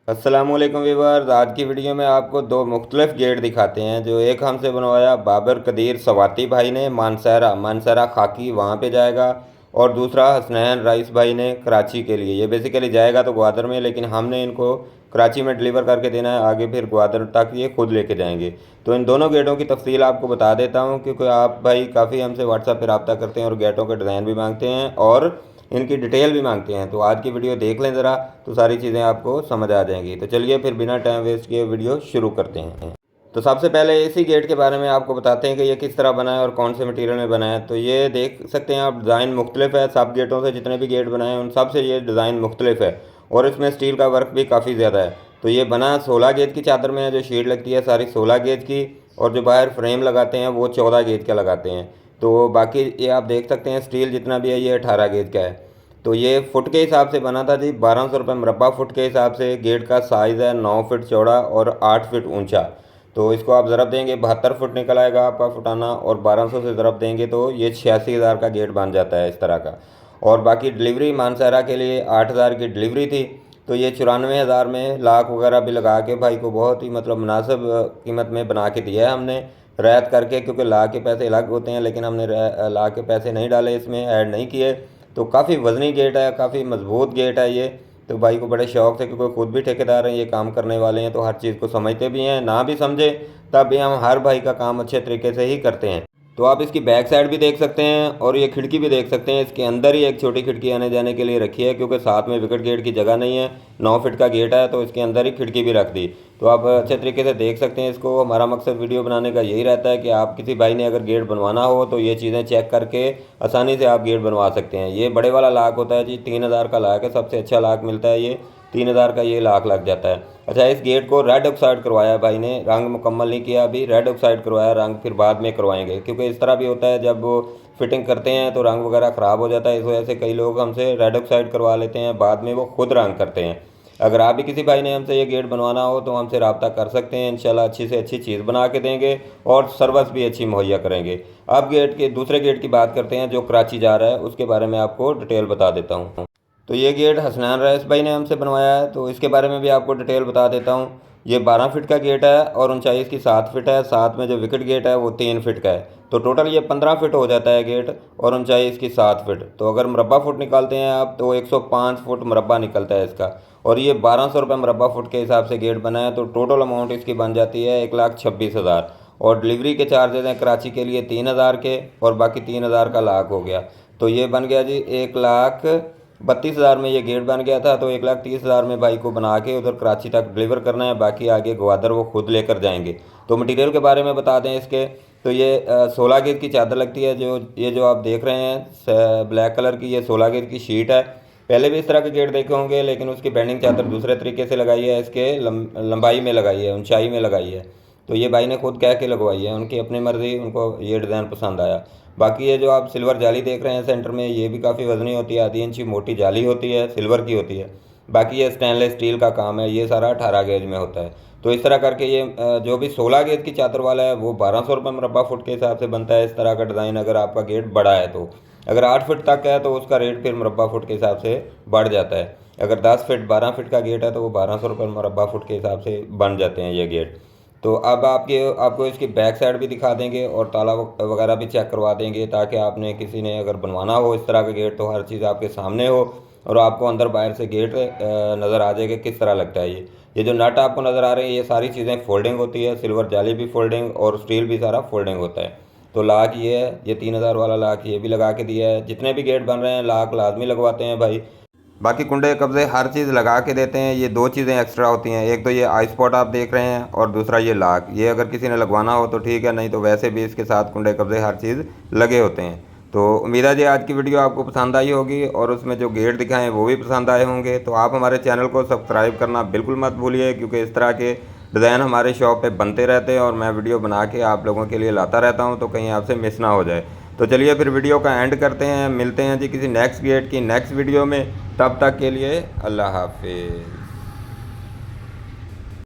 अस्सलामुअलैकुम व्यूअर्स। आज की वीडियो में आपको दो मुख्तलिफ गेट दिखाते हैं। जो एक हमसे बनवाया बाबर कदीर सवाती भाई ने मानसरा खाकी वहाँ पे जाएगा, और दूसरा हसनैन राइस भाई ने कराची के लिए। ये बेसिकली जाएगा तो ग्वादर में, लेकिन हमने इनको कराची में डिलीवर करके देना है, आगे फिर ग्वादर तक ये खुद लेके जाएंगे। तो इन दोनों गेटों की तफसील आपको बता देता हूँ, क्योंकि आप भाई काफ़ी हमसे व्हाट्सएप पर रब्ता करते हैं और गेटों के डिज़ाइन भी मांगते हैं और इनकी डिटेल भी मांगते हैं। तो आज की वीडियो देख लें ज़रा, तो सारी चीज़ें आपको समझ आ जाएंगी। तो चलिए फिर बिना टाइम वेस्ट किए वीडियो शुरू करते हैं। तो सबसे पहले इसी गेट के बारे में आपको बताते हैं कि ये किस तरह बना है और कौन से मटेरियल में बना है। तो ये देख सकते हैं आप, डिज़ाइन मुख्तलिफ है। सब गेटों से जितने भी गेट बनाए हैं उन सब से ये डिज़ाइन मुख्तलिफ है, और इसमें स्टील का वर्क भी काफ़ी ज़्यादा है। तो ये बना 16 गेज की चादर में है। जो शीट लगती है सारी 16 गेज की, और जो बाहर फ्रेम लगाते हैं वो 14 गेज का लगाते हैं। तो बाकी ये आप देख सकते हैं स्टील जितना भी है ये 18 गेज का है। तो ये फुट के हिसाब से बना था जी, 1200 रुपये मुरब्बा फुट के हिसाब से। गेट का साइज़ है 9 फीट चौड़ा और 8 फीट ऊंचा। तो इसको आप ज़रब देंगे 72 फुट निकल आएगा आपका फुटाना, और 1200 से ज़रब देंगे तो ये 86,000 का गेट बन जाता है इस तरह का। और बाकी डिलीवरी मानसरा के लिए 8,000 की डिलीवरी थी। तो ये 94,000 में लाख वगैरह भी लगा के भाई को बहुत ही मतलब मुनासिब कीमत में बना के दिया है हमने, रियायत करके। क्योंकि ला के पैसे अलग होते हैं, लेकिन हमने ला के पैसे नहीं डाले, इसमें ऐड नहीं किए। तो काफ़ी वज़नी गेट है, काफ़ी मज़बूत गेट है ये। तो भाई को बड़े शौक़ से, क्योंकि खुद भी ठेकेदार हैं, ये काम करने वाले हैं, तो हर चीज़ को समझते भी हैं। ना भी समझे तब भी हम हर भाई का काम अच्छे तरीके से ही करते हैं। तो आप इसकी बैक साइड भी देख सकते हैं, और ये खिड़की भी देख सकते हैं। इसके अंदर ही एक छोटी खिड़की आने जाने के लिए रखी है, क्योंकि साथ में विकेट गेट की जगह नहीं है। 9 फीट का गेट है, तो इसके अंदर ही खिड़की भी रख दी। तो आप अच्छे तरीके से देख सकते हैं इसको। हमारा मकसद वीडियो बनाने का यही रहता है कि आप किसी भाई ने अगर गेट बनवाना हो तो ये चीज़ें चेक करके आसानी से आप गेट बनवा सकते हैं। ये बड़े वाला लाक होता है जी, 3,000 का लाक है, सबसे अच्छा लाक मिलता है ये। 3,000 का ये लाक लग जाता है। अच्छा, इस गेट को रेड ऑक्साइड करवाया भाई ने, रंग मुकम्मल नहीं किया अभी, रेड ऑक्साइड करवाया। रंग फिर बाद में करवाएंगे, क्योंकि इस तरह भी होता है जब वो फिटिंग करते हैं तो रंग वगैरह ख़राब हो जाता है। इस वजह से कई लोग हमसे रेड ऑक्साइड करवा लेते हैं, बाद में वो खुद रंग करते हैं। अगर आप भी किसी भाई ने हमसे ये गेट बनवाना हो तो हमसे रब्ता कर सकते हैं। इंशाल्लाह अच्छी से अच्छी चीज़ बना के देंगे और सर्विस भी अच्छी मुहैया करेंगे। अब गेट के दूसरे गेट की बात करते हैं जो कराची जा रहा है, उसके बारे में आपको डिटेल बता देता हूँ। तो ये गेट हसनैन रईस भाई ने हमसे बनवाया है, तो इसके बारे में भी आपको डिटेल बता देता हूँ। ये 12 फीट का गेट है और ऊंचाई इसकी 7 फीट है। साथ में जो विकेट गेट है वो 3 फीट का है। तो टोटल ये 15 फीट हो जाता है गेट, और ऊंचाई इसकी 7 फीट। तो अगर मुरब्बा फुट निकालते हैं आप तो 105 फुट मुरब्बा निकलता है इसका। और ये 1200 रुपये मुरब्बा फुट के हिसाब से गेट बना है। तो टोटल अमाउंट इसकी बन जाती है 1,26,000। और डिलीवरी के चार्जेज हैं कराची के लिए 3,000 के, और बाकी 3,000 का लाख हो गया। तो ये बन गया जी 1,32,000 में ये गेट बन गया था। तो 1,30,000 में भाई को बना के उधर कराची तक डिलीवर करना है, बाकी आगे ग्वादर वो खुद लेकर जाएंगे। तो मटेरियल के बारे में बता दें इसके, तो ये 16 गेज की चादर लगती है। जो आप देख रहे हैं ब्लैक कलर की, ये 16 गेज की शीट है। पहले भी इस तरह के गेट देखे होंगे, लेकिन उसकी बेंडिंग चादर दूसरे तरीके से लगाई है, इसके लंबाई में लगाई है, ऊंचाई में लगाई है। तो ये भाई ने खुद कह के लगवाई है, उनकी अपनी मर्ज़ी, उनको ये डिज़ाइन पसंद आया। बाकी ये जो आप सिल्वर जाली देख रहे हैं सेंटर में, ये भी काफ़ी वज़नी होती है, आधी इंची मोटी जाली होती है, सिल्वर की होती है। बाकी ये स्टेनलेस स्टील का काम है, ये सारा 18 गेज में होता है। तो इस तरह करके ये जो भी 16 गेज की चादर वाला है वो 1200 रुपये मुरब्बा फुट के हिसाब से बनता है इस तरह का डिज़ाइन। अगर आपका गेट बड़ा है तो, अगर 8 फीट तक है तो उसका रेट फिर मुरब्बा फुट के हिसाब से बढ़ जाता है। अगर 10 फीट 12 फीट का गेट है तो वो 1200 रुपये मुरब्बा फुट के हिसाब से बन जाते हैं ये गेट। तो अब आपको इसकी बैक साइड भी दिखा देंगे और ताला वगैरह भी चेक करवा देंगे, ताकि आपने किसी ने अगर बनवाना हो इस तरह का गेट तो हर चीज़ आपके सामने हो, और आपको अंदर बाहर से गेट नज़र आ जाएगा किस तरह लगता है ये जो नट आपको नज़र आ रहे हैं ये सारी चीज़ें फोल्डिंग होती है। सिल्वर जाली भी फोल्डिंग और स्टील भी सारा फोल्डिंग होता है। तो लाक ये है, ये 3,000 वाला लाक ये भी लगा के दिया है। जितने भी गेट बन रहे हैं लाक लाजमी लगवाते हैं भाई। बाकी कुंडे कब्जे हर चीज़ लगा के देते हैं। ये दो चीज़ें एक्स्ट्रा होती हैं, एक तो ये आई स्पॉट आप देख रहे हैं, और दूसरा ये लाक। ये अगर किसी ने लगवाना हो तो ठीक है, नहीं तो वैसे भी इसके साथ कुंडे कब्जे हर चीज़ लगे होते हैं। तो उम्मीद है जी आज की वीडियो आपको पसंद आई होगी, और उसमें जो गेट दिखाएं वो भी पसंद आए होंगे। तो आप हमारे चैनल को सब्सक्राइब करना बिल्कुल मत भूलिए, क्योंकि इस तरह के डिज़ाइन हमारे शॉप पे बनते रहते हैं और मैं वीडियो बना के आप लोगों के लिए लाता रहता हूँ, तो कहीं आपसे मिस ना हो जाए। तो चलिए फिर वीडियो का एंड करते हैं, मिलते हैं जी किसी नेक्स्ट गेट की नेक्स्ट वीडियो में। तब तक के लिए अल्लाह हाफिज़।